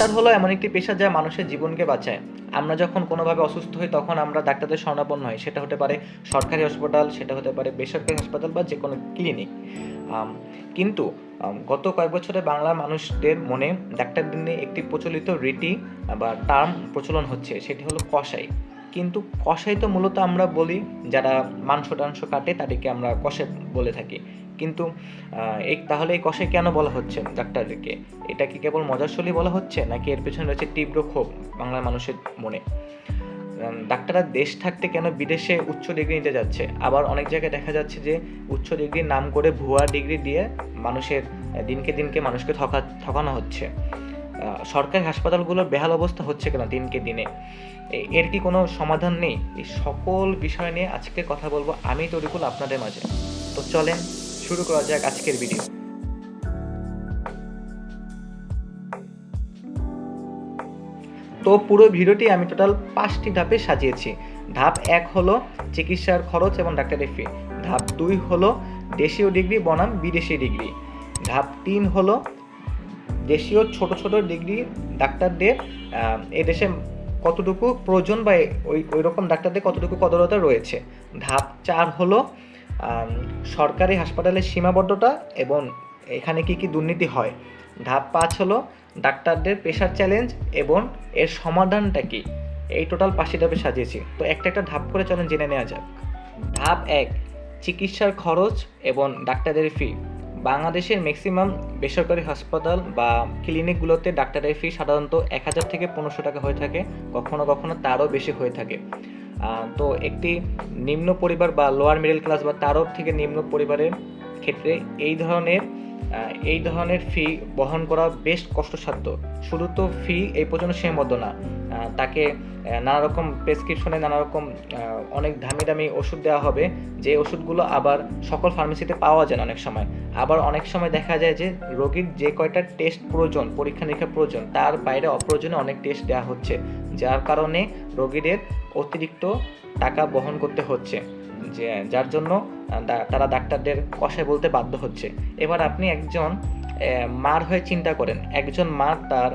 Doctor হলো এমন একটি পেশা যা মানুষের জীবনকে বাঁচায়। আমরা যখন কোনোভাবে অসুস্থ হই তখন আমরা ডাক্তারদের শরণাপন্ন হই। সেটা হতে পারে সরকারি হাসপাতাল, সেটা হতে পারে বেসরকারি হাসপাতাল বা যেকোনো ক্লিনিক। আম কিন্তু গত কয়েক বছরে বাংলার মানুষদের মনে ডাক্তারদের নিয়ে একটি প্রচলিত রীতি বা টার্ম প্রচলন হচ্ছে, সেটি হলো কসাই। কিন্তু কসাই তো মূলত আমরা বলি যারা মাংস-টাংস কাটে তাদেরকে আমরা কসাই বলে থাকি। কিন্তু তাহলে এই কসাই কেন বলা হচ্ছে ডাক্তারদেরকে? এটা কি কেবল মজার ছলেই বলা হচ্ছে, নাকি এর পেছনে রয়েছে তীব্র ক্ষোভ বাংলার মানুষের মনে? ডাক্তাররা দেশ থাকতে কেন বিদেশে উচ্চ ডিগ্রি নিতে যাচ্ছে? আবার অনেক জায়গায় দেখা যাচ্ছে যে উচ্চ ডিগ্রির নাম করে ভুয়া ডিগ্রি দিয়ে মানুষের দিনকে মানুষকে ঠকানো হচ্ছে। সরকারি হাসপাতালগুলোর বেহাল অবস্থা হচ্ছে কেন দিনকে দিনে? এর কি কোনো সমাধান নেই? এই সকল বিষয় নিয়ে আজকে কথা বলবো আমি তরিকুল আপনাদের মাঝে। তো চলেন শুরু করা যাক আজকের ভিডিও। তো পুরো ভিডিওটি আমি টোটাল 5টি ধাপে সাজিয়েছি। ধাপ 1 হলো চিকিৎসার খরচ এবং ডাক্তারের ফি। ধাপ 2 হলো দেশীয় ডিগ্রি বনাম বিদেশি ডিগ্রি। ধাপ 3 হলো দেশীয় ছোট ছোট ডিগ্রি ডাক্তারদের এদেশে কতটুকু প্রয়োজন বা ওই রকম ডাক্তারদের কতটুকু কদরতা রয়েছে। ধাপ 4 হলো সরকারি হাসপাতালের সীমাবদ্ধতা এবং এখানে কি কি দুর্নীতি হয়। ধাপ 5 হলো ডাক্তারদের পেশার চ্যালেঞ্জ এবং এর সমাধানটা কি। এই টোটাল 5টি ধাপে সাজিয়েছি। তো একটা ধাপ করে চলেন জেনে নেওয়া যাক। ধাপ 1, চিকিৎসার খরচ এবং ডাক্তারদের ফি। বাংলাদেশের ম্যাক্সিমাম বেসরকারি হাসপাতাল বা ক্লিনিকগুলোতে ডাক্তারের ফি সাধারণত 1000 থেকে 1500 টাকা হয়ে থাকে, কখনো কখনো তারও বেশি হয়ে থাকে। তো একটি নিম্ন পরিবার বা লোয়ার মিডল ক্লাস বা তারও থেকে নিম্ন পরিবারের ক্ষেত্রে এই ধরনের ফি বহন করা বেশ কষ্টসাধ্য। শুধু তো ফি এই পর্যন্ত সীমাবদ্ধ না, তাকে নানা রকম প্রেসক্রিপশনে নানা রকম অনেক দামি দামি ওষুধ দেওয়া হবে, যে ওষুধগুলো আবার সকল ফার্মেসিতে পাওয়া যায় না অনেক সময়। আবার অনেক সময় দেখা যায় যে রোগীর যে কয়টা টেস্ট প্রয়োজন, পরীক্ষা নিরীক্ষা প্রয়োজন, তার বাইরে অপ্রয়োজনে অনেক টেস্ট দেওয়া হচ্ছে, যার কারণে রোগীদের অতিরিক্ত টাকা বহন করতে হচ্ছে, যার জন্য তারা ডাক্তারদের কষায় বলতে বাধ্য হচ্ছে। এবার আপনি একজন মার হয়ে চিন্তা করেন, একজন মা তার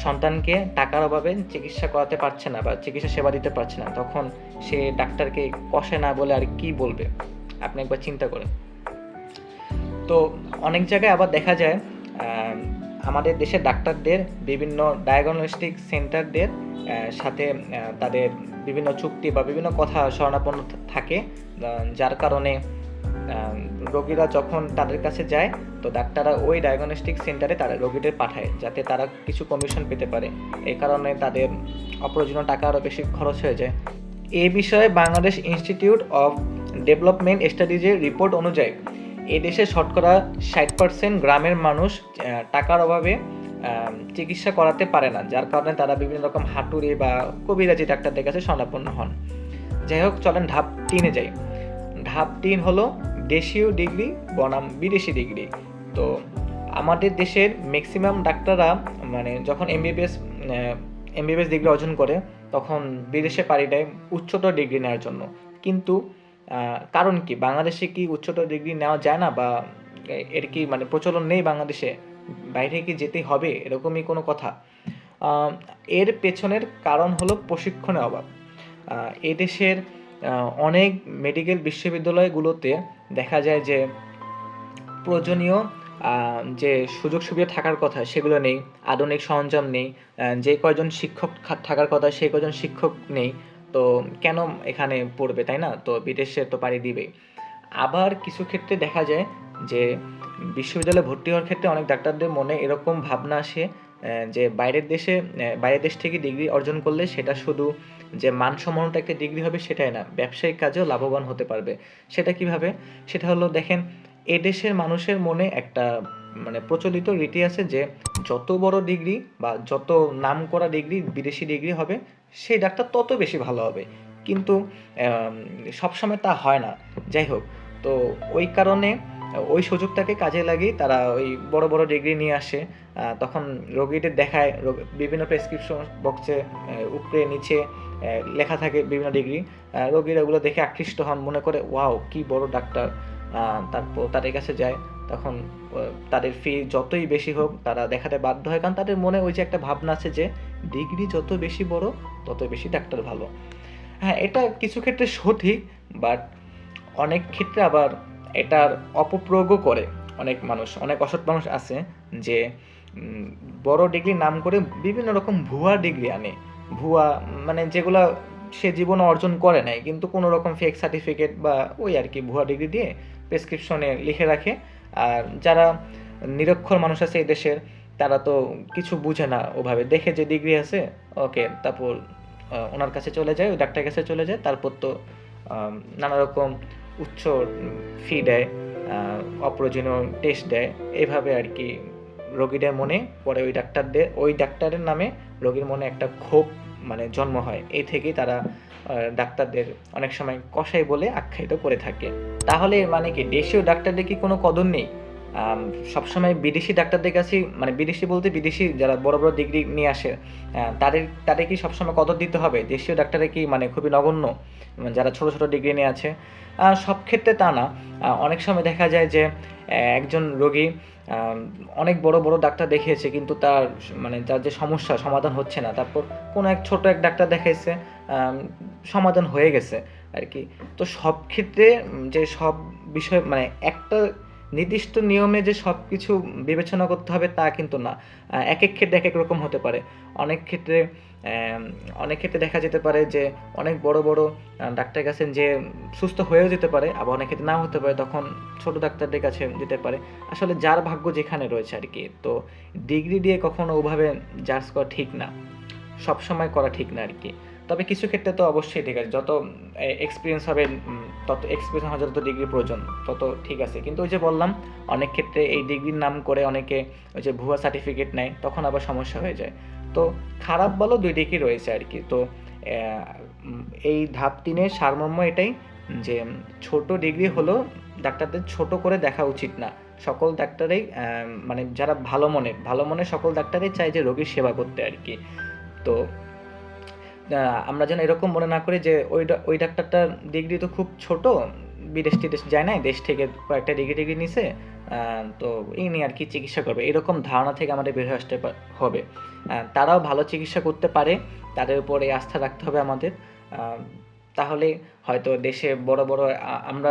সন্তানকে টাকার অভাবে চিকিৎসা করাতে পারছে না বা চিকিৎসা সেবা দিতে পারছে না, তখন সে ডাক্তারকে কষায় না বলে আর কি বলবে? আপনি একবার চিন্তা করেন। তো অনেক জায়গায় আবার দেখা যায় আমাদের দেশের ডাক্তারদের বিভিন্ন ডায়াগনস্টিক সেন্টারদের সাথে তাদের বিভিন্ন চুক্তি বা বিভিন্ন কথা শরণাপন্ন থাকে, যার কারণে রোগীরা যখন তাদের কাছে যায় তো ডাক্তাররা ওই ডায়াগনস্টিক সেন্টারে তারা রোগীদের পাঠায় যাতে তারা কিছু কমিশন পেতে পারে। এই কারণে তাদের অপ্রয়োজনীয় টাকা আরও বেশি খরচ হয়ে যায়। এই বিষয়ে বাংলাদেশ ইনস্টিটিউট অফ ডেভেলপমেন্ট স্টাডিজের রিপোর্ট অনুযায়ী এদেশে শতকরা 60% গ্রামের মানুষ টাকার অভাবে চিকিৎসা করাতে পারে না, যার কারণে তারা বিভিন্ন রকম হাতুড়ি বা কবিরাজি ডাক্তারদের কাছে শরণাপন্ন হন। যাই হোক, চলেন ধাপ 3-এ যাই। ধাপ 3 হলো দেশীয় ডিগ্রি বনাম বিদেশি ডিগ্রি। তো আমাদের দেশের ম্যাক্সিমাম ডাক্তাররা মানে যখন এমবিবিএস ডিগ্রি অর্জন করে তখন বিদেশে পাড়ি দেয় উচ্চতর ডিগ্রি নেওয়ার জন্য। কিন্তু কারণ কি, বাংলাদেশে কি উচ্চতর ডিগ্রি নেওয়া যায় না বা এর কি মানে প্রচলন নেই বাংলাদেশে, বাইরে কি যেতেই হবে এরকমই কোনো কথা? এর পেছনের কারণ হলো প্রশিক্ষণের অভাব। এদেশের অনেক মেডিকেল বিশ্ববিদ্যালয়গুলোতে দেখা যায় যে প্রয়োজনীয় যে সুযোগ সুবিধা থাকার কথা সেগুলো নেই, আধুনিক সরঞ্জাম নেই, যে কয়জন শিক্ষক থাকার কথা সেই কয়জন শিক্ষক নেই। তো কেন এখানে পড়বে, তাই না? তো বিদেশে তো পাড়ি দিবেই। আবার কিছু ক্ষেত্রে দেখা যায় যে বিশ্ববিদ্যালয়ে ভর্তি হওয়ার ক্ষেত্রে অনেক ডাক্তারদের মনে এরকম ভাবনা আসে যে বাইরের দেশ থেকে ডিগ্রি অর্জন করলে সেটা শুধু যে মানসম্মত একটা ডিগ্রি হবে সেটাই না, ব্যবসায়িক কাজেও লাভবান হতে পারবে। সেটা কিভাবে? সেটা হলো, দেখেন, এদেশের মানুষের মনে একটা মানে প্রচলিত রীতি আছে যে যত বড় ডিগ্রি বা যত নামকরা ডিগ্রি বিদেশি ডিগ্রি হবে সেই ডাক্তার তত বেশি ভালো হবে। কিন্তু সবসময় তা হয় না। যাই হোক, তো ওই কারণে ওই সুযোগটাকে কাজে লাগিয়ে তারা ওই বড় বড় ডিগ্রি নিয়ে আসে, তখন রোগীদের দেখায়, বিভিন্ন প্রেসক্রিপশন বক্সে উপরে নিচে লেখা থাকে বিভিন্ন ডিগ্রি। রোগীরা ওগুলো দেখে আকৃষ্ট হন, মনে করে ওয়াও কি বড় ডাক্তার, তারপর তাদের কাছে যায়। তখন তাদের ফি যতই বেশি হোক তারা দেখাতে বাধ্য হয়, কারণ তাদের মনে ওই যে একটা ভাবনা আছে যে ডিগ্রি যত বেশি বড় তত বেশি ডাক্তার ভালো। হ্যাঁ, এটা কিছু ক্ষেত্রে সঠিক, বাট অনেক ক্ষেত্রে আবার এটার অপপ্রয়োগও করে অনেক মানুষ। অনেক অসৎ মানুষ আছে যে বড় ডিগ্রির নাম করে বিভিন্ন রকম ভুয়া ডিগ্রি আনে। ভুয়া মানে যেগুলা সে জীবনে অর্জন করে নাই, কিন্তু কোনো রকম ফেক সার্টিফিকেট বা ওই আর কি ভুয়া ডিগ্রি দিয়ে প্রেসক্রিপশনে লিখে রাখে। আর যারা নিরক্ষর মানুষ আছে এই দেশের, তারা তো কিছু বুঝে না, ওভাবে দেখে যে ডিগ্রি আছে ওকে, তারপর ওনার কাছে চলে যায়, ওই ডাক্তারের কাছে চলে যায়, তারপর তো নানা রকম উচ্চ ফি দেয়, অপ্রয়োজনীয় টেস্ট দেয়, এইভাবে আর কি রোগীদের মনে পরে ওই ডাক্তারের নামে রোগীর মনে একটা ক্ষোভ মানে জন্ম হয়। এই থেকেই তারা ডাক্তারদের অনেক সময় কসাই বলে আখ্যায়িত করে থাকে। তাহলে এর মানে কি দেশীয় ডাক্তারদের কি কোনো কদর নেই? সবসময় বিদেশি ডাক্তারদের কাছে, মানে বিদেশি বলতে বিদেশি যারা বড় বড় ডিগ্রি নিয়ে আসে, তাদের কি সবসময় কদর দিতে হবে? দেশীয় ডাক্তারে কি মানে খুবই নগণ্য, যারা ছোট ছোট ডিগ্রি নিয়ে আছে? সব ক্ষেত্রে তা না। অনেক সময় দেখা যায় যে একজন রোগী অনেক বড় বড় ডাক্তার দেখিয়েছে, কিন্তু তার যে সমস্যা সমাধান হচ্ছে না, তারপর কোনো ছোট এক ডাক্তার দেখাইছে, সমাধান হয়ে গেছে আর কি। তো সব ক্ষেত্রে যে সব বিষয় মানে একটা নির্দিষ্ট নিয়মে যে সব কিছু বিবেচনা করতে হবে তা কিন্তু না। এক এক ক্ষেত্রে এক এক রকম হতে পারে। অনেক ক্ষেত্রে অনেক ক্ষেত্রে দেখা যেতে পারে যে অনেক বড় বড় ডাক্তারের কাছে যে সুস্থ হয়েও যেতে পারে, আবার অনেক ক্ষেত্রে নাও হতে পারে, তখন ছোট ডাক্তারদের কাছে যেতে পারে। আসলে যার ভাগ্য যেখানে রয়েছে আর কি। তো ডিগ্রি দিয়ে কখনো ওভাবে জাজ করা ঠিক না, সবসময় করা ঠিক না আর কি। তবে কিছু ক্ষেত্রে তো অবশ্যই ঠিক আছে, যত এক্সপিরিয়েন্স হবে তত এক্সপিরিয়েন্স হওয়ার যত ডিগ্রি প্রয়োজন তত ঠিক আছে। কিন্তু ওই যে বললাম, অনেক ক্ষেত্রে এই ডিগ্রির নাম করে অনেকে ওই যে ভুয়া সার্টিফিকেট নেয়, তখন আবার সমস্যা হয়ে যায়। তো খারাপ ভালো দুই দিকই রয়েছে আর কি। তো এই ধাপ 3-এর সারমর্ম এটাই যে ছোট ডিগ্রি হলো ডাক্তারদের ছোট করে দেখা উচিত না। সকল ডাক্তারই মানে যারা ভালো মনের সকল ডাক্তারই চায় যে রোগীর সেবা করতে আর কি। তো আমরা যেন এরকম মনে না করি যে ওই ডাক্তারটার ডিগ্রি তো খুব ছোট, বিদেশ টিদেশ যায় নাই, দেশ থেকে কয়েকটা ডিগ্রি নিছে, তো এই নিয়ে আর কি চিকিৎসা করবে, এরকম ধারণা থেকে আমাদের বের হয়ে আসতে হবে। তারাও ভালো চিকিৎসা করতে পারে, তাদের উপরে আস্থা রাখতে হবে আমাদের। তাহলে হয়তো দেশে বড় বড় আমরা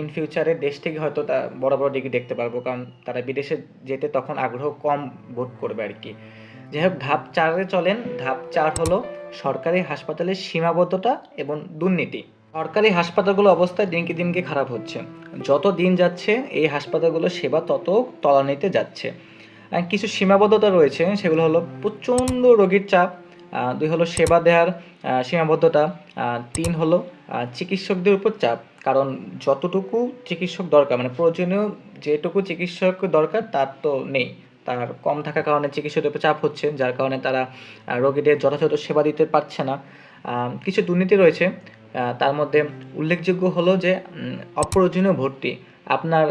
ইন ফিউচারে দেশ থেকে হয়তো বড় বড় ডিগ্রি দেখতে পারবো, কারণ তারা বিদেশে যেতে তখন আগ্রহ কম বোধ করবে আর কি। যাই হোক, ধাপ 4-এ চলেন। ধাপ 4 হলো সরকারি হাসপাতালের সীমাবদ্ধতা এবং দুর্নীতি। সরকারি হাসপাতালগুলোর অবস্থা দিনকে দিনকে খারাপ হচ্ছে। যত দিন যাচ্ছে এই হাসপাতালগুলোর সেবা তত তলানিতে যাচ্ছে। কিছু সীমাবদ্ধতা রয়েছে, সেগুলো হলো প্রচণ্ড রোগীর চাপ, 2 হলো সেবা দেওয়ার সীমাবদ্ধতা, 3 হলো চিকিৎসকদের উপর চাপ। কারণ যতটুকু চিকিৎসক দরকার, মানে প্রয়োজনীয় যেটুকু চিকিৎসক দরকার তার তো নেই, তার কম থাকার কারণে চিকিৎসকদের উপর চাপ হচ্ছে, যার কারণে তারা রোগীদের যথাযথ সেবা দিতে পারছে না। কিছু দুর্নীতি রয়েছে, তার মধ্যে উল্লেখযোগ্য হলো যে অপ্রয়োজনীয় ভর্তি। আপনার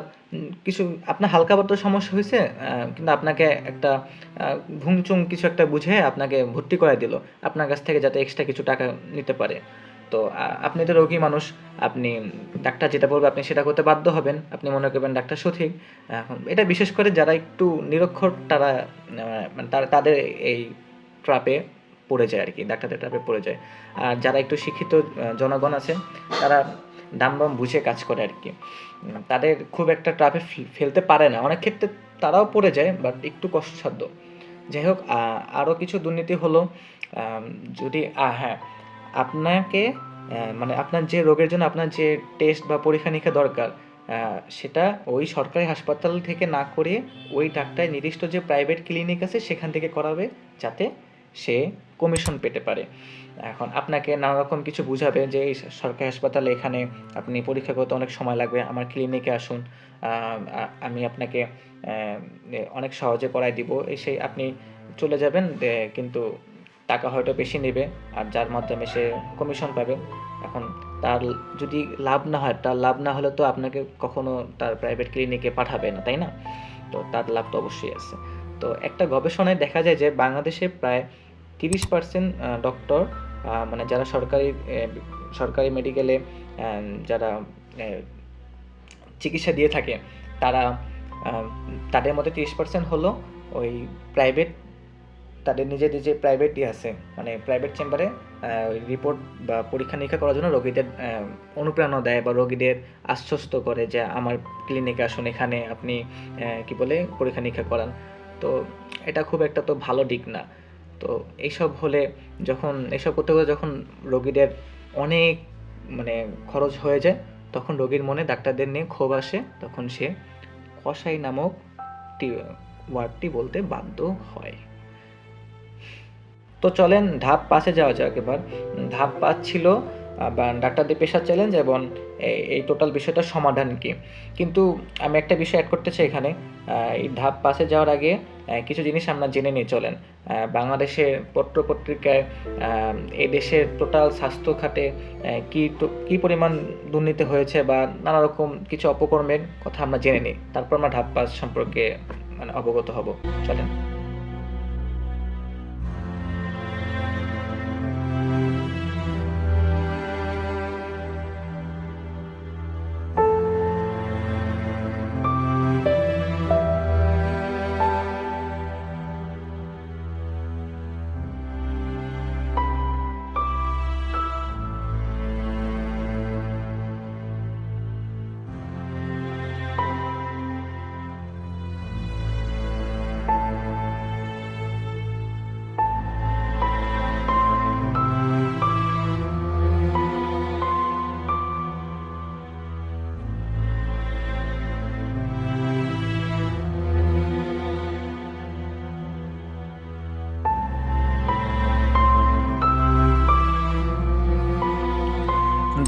আপনার হালকা পাতলা সমস্যা হয়েছে, কিন্তু আপনাকে একটা ভুংচুং কিছু একটা বুঝে আপনাকে ভর্তি করাই দিল আপনার কাছ থেকে, যাতে এক্সট্রা কিছু টাকা নিতে পারে। তো আপনি তো রোগী মানুষ, আপনি ডাক্তার যেটা বলবে আপনি সেটা করতে বাধ্য হবেন, আপনি মনে করবেন ডাক্তার সঠিক। এখন এটা বিশেষ করে যারা একটু নিরক্ষর তারা মানে তাদের এই ট্র্যাপে পড়ে যায় আর কি, ডাক্তারদের ট্র্যাপে পড়ে যায়। আর যারা একটু শিক্ষিত জনগণ আছে, তারা দাম বাম বুঝে কাজ করে আর কি, তাদের খুব একটা ট্র্যাপে ফেলতে পারে না। অনেক ক্ষেত্রে তারাও পড়ে যায়, বাট একটু কষ্টসাধ্য। যাই হোক, আরও কিছু দুর্নীতি হলো, যদি হ্যাঁ, আপনাকে মানে আপনার যে রোগের জন্য আপনার যে টেস্ট বা পরীক্ষা নিরীক্ষা দরকার, সেটা ওই সরকারি হাসপাতাল থেকে না করে ওই ডাক্তার নির্দিষ্ট যে প্রাইভেট ক্লিনিক আছে সেখান থেকে করাবে, যাতে সে কমিশন পেতে পারে। এখন আপনাকে নানা রকম কিছু বুঝাবে যে এই সরকারি হাসপাতালে এখানে আপনি পরীক্ষা করতে অনেক সময় লাগবে, আমার ক্লিনিকে আসুন, আমি আপনাকে অনেক সহজে করাই দিব, এসে আপনি চলে যাবেন, কিন্তু টাকা হয়তো বেশি নেবে, আর যার মাধ্যমে সে কমিশন পাবে। এখন তার যদি লাভ না হয়, তার লাভ না হলে তো আপনাকে কখনো তার প্রাইভেট ক্লিনিকে পাঠাবে না, তাই না? তো তার লাভ তো অবশ্যই আছে। তো একটা গবেষণায় দেখা যায় যে বাংলাদেশে প্রায় 30% ডক্টর, মানে যারা সরকারি মেডিকেলে যারা চিকিৎসা দিয়ে থাকে, তারা তাদের মধ্যে 30% হলো ওই প্রাইভেট, তাদের নিজেদের যে প্রাইভেট আছে মানে প্রাইভেট চেম্বারে রিপোর্ট বা পরীক্ষা নিরীক্ষা করার জন্য রোগীদের অনুপ্রেরণা দেয় বা রোগীদের আশ্বস্ত করে যে আমার ক্লিনিকে আসুন, এখানে আপনি পরীক্ষা নিরীক্ষা করান। তো এটা খুব একটা তো ভালো দিক না। তো এইসব হলে এইসব করতে করতে যখন রোগীদের অনেক খরচ হয়ে যায়, তখন রোগীর মনে ডাক্তারদের নিয়ে ক্ষোভ আসে, তখন সে কসাই নামক ওয়ার্ডটি বলতে বাধ্য হয়। তো চলেন ধাপ 5-এ যাওয়া যাক। এবার ধাপ 5 ছিল ডাক্তারদের পেশার চ্যালেঞ্জ এবং এই টোটাল বিষয়টার সমাধান কি। কিন্তু আমি একটা বিষয় অ্যাড করতে চাই এখানে। এই ধাপ 5-এ যাওয়ার আগে কিছু জিনিস আমরা জেনে নিই চলেন। বাংলাদেশের পত্রপত্রিকায় এই দেশের টোটাল স্বাস্থ্য খাতে কী পরিমাণ দুর্নীতি হয়েছে বা নানা রকম কিছু অপকর্মের কথা আমরা জেনে নিই, তারপর আমরা ধাপ 5 সম্পর্কে অবগত হব। চলেন।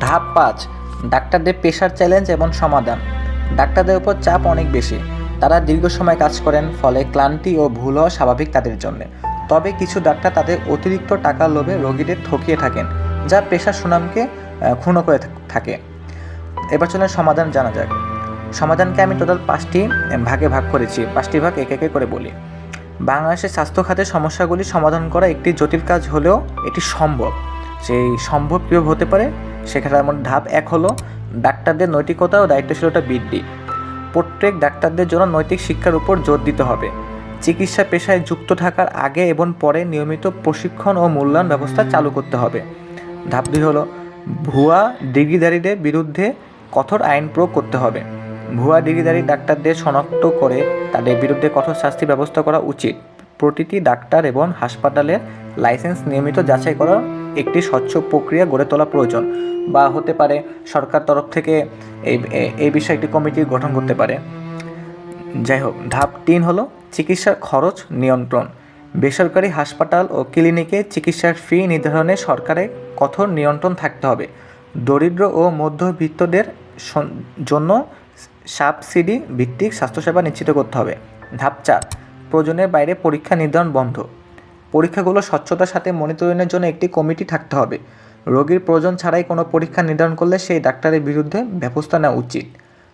ধাপ 5, ডাক্তারদের পেশার চ্যালেঞ্জ এবং সমাধান। ডাক্তারদের উপর চাপ অনেক বেশি, তারা দীর্ঘ সময় কাজ করেন, ফলে ক্লান্তি ও ভুল হওয়া স্বাভাবিক তাদের জন্য। তবে কিছু ডাক্তার তাদের অতিরিক্ত টাকার লোভে রোগীদের ঠকিয়ে থাকেন, যা পেশার সুনামকে ক্ষুণ্ণ করে থাকে। এবার চলেন সমাধান জানা যাক। সমাধানকে আমি টোটাল 5টি ভাগে ভাগ করেছি, 5টি ভাগ একে একে করে বলি। বাংলাদেশের স্বাস্থ্য খাতের সমস্যাগুলি সমাধান করা একটি জটিল কাজ হলেও এটি সম্ভব। সেই সম্ভব কীভাবে হতে পারে সেখানে মধ্যে ধাপ 1 হলো ডাক্তারদের নৈতিকতা ও দায়িত্বশীলতা বৃদ্ধি। প্রত্যেক ডাক্তারদের জন্য নৈতিক শিক্ষার উপর জোর দিতে হবে। চিকিৎসা পেশায় যুক্ত থাকার আগে এবং পরে নিয়মিত প্রশিক্ষণ ও মূল্যায়ন ব্যবস্থা চালু করতে হবে। ধাপ 2 হলো ভুয়া ডিগ্রিধারীদের বিরুদ্ধে কঠোর আইন প্রয়োগ করতে হবে। ভুয়া ডিগ্রিধারী ডাক্তারদের শনাক্ত করে তাদের বিরুদ্ধে কঠোর শাস্তি ব্যবস্থা করা উচিত। প্রতিটি ডাক্তার এবং হাসপাতালের লাইসেন্স নিয়মিত যাচাই করার একটি স্বচ্ছ প্রক্রিয়া গড়ে তোলা প্রয়োজন, বা হতে পারে সরকার তরফ থেকে এই বিষয়ে একটি কমিটি গঠন করতে পারে। যাই হোক, ধাপ 3 হলো চিকিৎসার খরচ নিয়ন্ত্রণ। বেসরকারি হাসপাতাল ও ক্লিনিকে চিকিৎসার ফি নির্ধারণে সরকারের কঠোর নিয়ন্ত্রণ থাকতে হবে। দরিদ্র ও মধ্যবিত্তদের জন্য সাবসিডি ভিত্তিক স্বাস্থ্যসেবা নিশ্চিত করতে হবে। ধাপ 4, প্রয়োজনের বাইরে পরীক্ষা নির্ধারণ বন্ধ। পরীক্ষাগুলো স্বচ্ছতার সাথে মনিটরিংয়ের জন্য একটি কমিটি থাকতে হবে। রোগীর প্রয়োজন ছাড়াই কোনো পরীক্ষা নির্ধারণ করলে সেই ডাক্তারের বিরুদ্ধে ব্যবস্থা নেওয়া উচিত।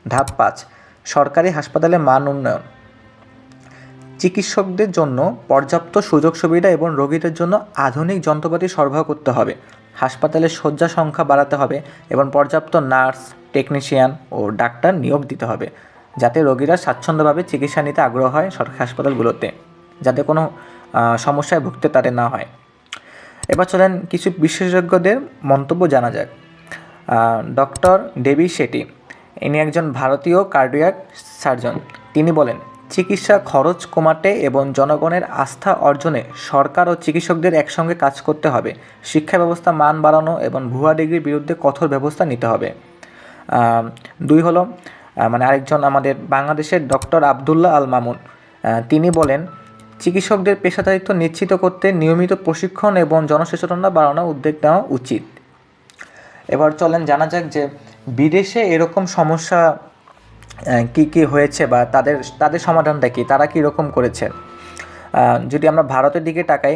ধাপ 5, সরকারি হাসপাতালে মান উন্নয়ন। চিকিৎসকদের জন্য পর্যাপ্ত সুযোগ সুবিধা এবং রোগীদের জন্য আধুনিক যন্ত্রপাতি সরবরাহ করতে হবে। হাসপাতালের শয্যা সংখ্যা বাড়াতে হবে এবং পর্যাপ্ত নার্স, টেকনিশিয়ান ও ডাক্তার নিয়োগ দিতে হবে, যাতে রোগীরা স্বাচ্ছন্দ্যভাবে চিকিৎসা নিতে আগ্রহ হয় সরকারি হাসপাতালগুলোতে, যাতে কোনো সমস্যায় ভুগতে তাদের না হয়। এবার চলেন কিছু বিশেষজ্ঞদের মন্তব্য জানা যাক। ডক্টর দেবী শেঠি, ইনি একজন ভারতীয় কার্ডিয়াক সার্জন। তিনি বলেন, চিকিৎসা খরচ কমাতে এবং জনগণের আস্থা অর্জনে সরকার ও চিকিৎসকদের একসঙ্গে কাজ করতে হবে। শিক্ষা ব্যবস্থা মান বাড়ানো এবং ভুয়া ডিগ্রির বিরুদ্ধে কঠোর ব্যবস্থা নিতে হবে। 2 হলো আরেকজন আমাদের বাংলাদেশের ডক্টর আবদুল্লাহ আল মামুন। তিনি বলেন, চিকিৎসকদের পেশাদারিত্ব নিশ্চিত করতে নিয়মিত প্রশিক্ষণ এবং জনসচেতনতা বাড়ানোর উদ্যোগ নেওয়া উচিত। এবার চলেন জানা যাক যে বিদেশে এরকম সমস্যা কি হয়েছে বা তাদের সমাধানটা কি, তারা কীরকম করেছে। যদি আমরা ভারতের দিকে তাকাই,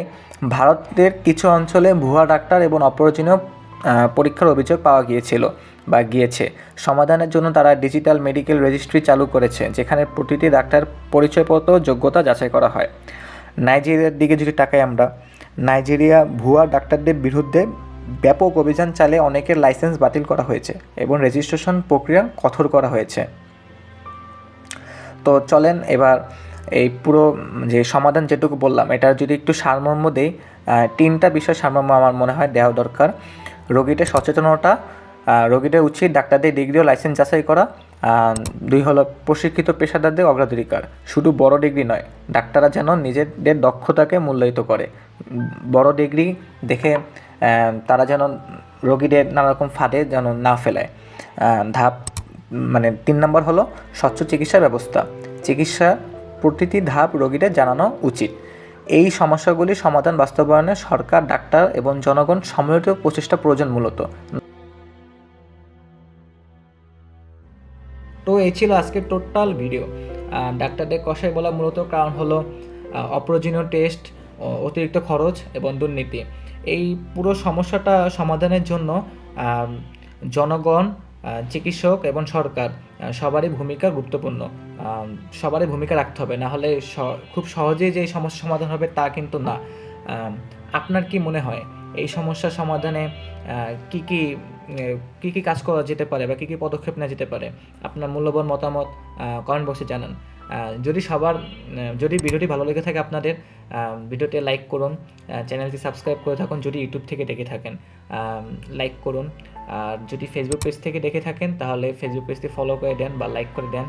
ভারতের কিছু অঞ্চলে ভুয়া ডাক্তার এবং অপ্রয়োজনীয় পরীক্ষার অভিযোগ পাওয়া গিয়েছে। সমাধানের জন্য তারা ডিজিটাল মেডিকেল রেজিস্ট্রি চালু করেছে, যেখানে প্রতিটি ডাক্তার পরিচয়পত্র যোগ্যতা যাচাই করা হয়। নাইজেরিয়ার দিকে যদি তাকাই আমরা, নাইজেরিয়া ভুয়া ডাক্তারদের বিরুদ্ধে ব্যাপক অভিযান চালিয়ে অনেকের লাইসেন্স বাতিল করা হয়েছে এবং রেজিস্ট্রেশন প্রক্রিয়া কঠোর করা হয়েছে। তো চলেন এবার এই পুরো যে সমাধান যেটুকু বললাম এটার যদি একটু সারমর্ম দেই, 3টা বিষয় সারমর্ম আমার মনে হয় দেওয়া দরকার। রোগীদের সচেতনতা, রোগীদের উচিত ডাক্তারদের ডিগ্রি ও লাইসেন্স যাচাই করা। 2 হলো প্রশিক্ষিত পেশাদারদের অগ্রাধিকার, শুধু বড় ডিগ্রি নয়, ডাক্তাররা যেন নিজেদের দক্ষতাকে মূল্যায়িত করে। বড় ডিগ্রি দেখে তারা যেন রোগীদের নানারকম ফাঁদে যেন না ফেলায়। ধাপ 3 নম্বর হলো স্বচ্ছ চিকিৎসা ব্যবস্থা, চিকিৎসা প্রতিটি ধাপ রোগীদের জানানো উচিত। এই সমস্যাগুলি সমাধান বাস্তবায়নে সরকার, ডাক্তার এবং জনগণ সম্মিলিত প্রচেষ্টা প্রয়োজন মূলত। তো এই ছিল আজকের টোটাল ভিডিও। ডাক্তারদের কষাই বলা মূলত কারণ হলো অপ্রয়োজনীয় টেস্ট, অতিরিক্ত খরচ এবং দুর্নীতি। এই পুরো সমস্যাটা সমাধানের জন্য জনগণ, চিকিৎসক এবং সরকার সবারই ভূমিকা গুরুত্বপূর্ণ। সবারই ভূমিকা রাখতে হবে, না হলে খুব সহজেই যে এই সমস্যা সমাধান হবে তা কিন্তু না। আপনার কি মনে হয় এই সমস্যার সমাধানে কি কি কাজ করা যেতে পারে বা কী পদক্ষেপ নেওয়া যেতে পারে? আপনার মূল্যবান মতামত কমেন্ট বক্সে জানান। যদি ভিডিওটি ভালো লেগে থাকে আপনাদের, ভিডিওতে লাইক করুন, চ্যানেলটি সাবস্ক্রাইব করে থাকুন যদি ইউটিউব থেকে দেখে থাকেন, লাইক করুন। আর যদি ফেসবুক পেজ থেকে দেখে থাকেন তাহলে ফেসবুক পেজটি ফলো করে দেন বা লাইক করে দেন,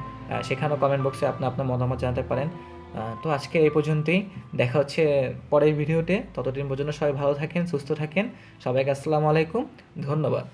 সেখানেও কমেন্ট বক্সে আপনার মতামত জানাতে পারেন। তো আজকে এই পর্যন্তই, দেখা হচ্ছে পরের ভিডিওতে। ততদিন পর্যন্ত সবাই ভালো থাকেন, সুস্থ থাকেন। সবাইকে আসসালামু আলাইকুম, ধন্যবাদ।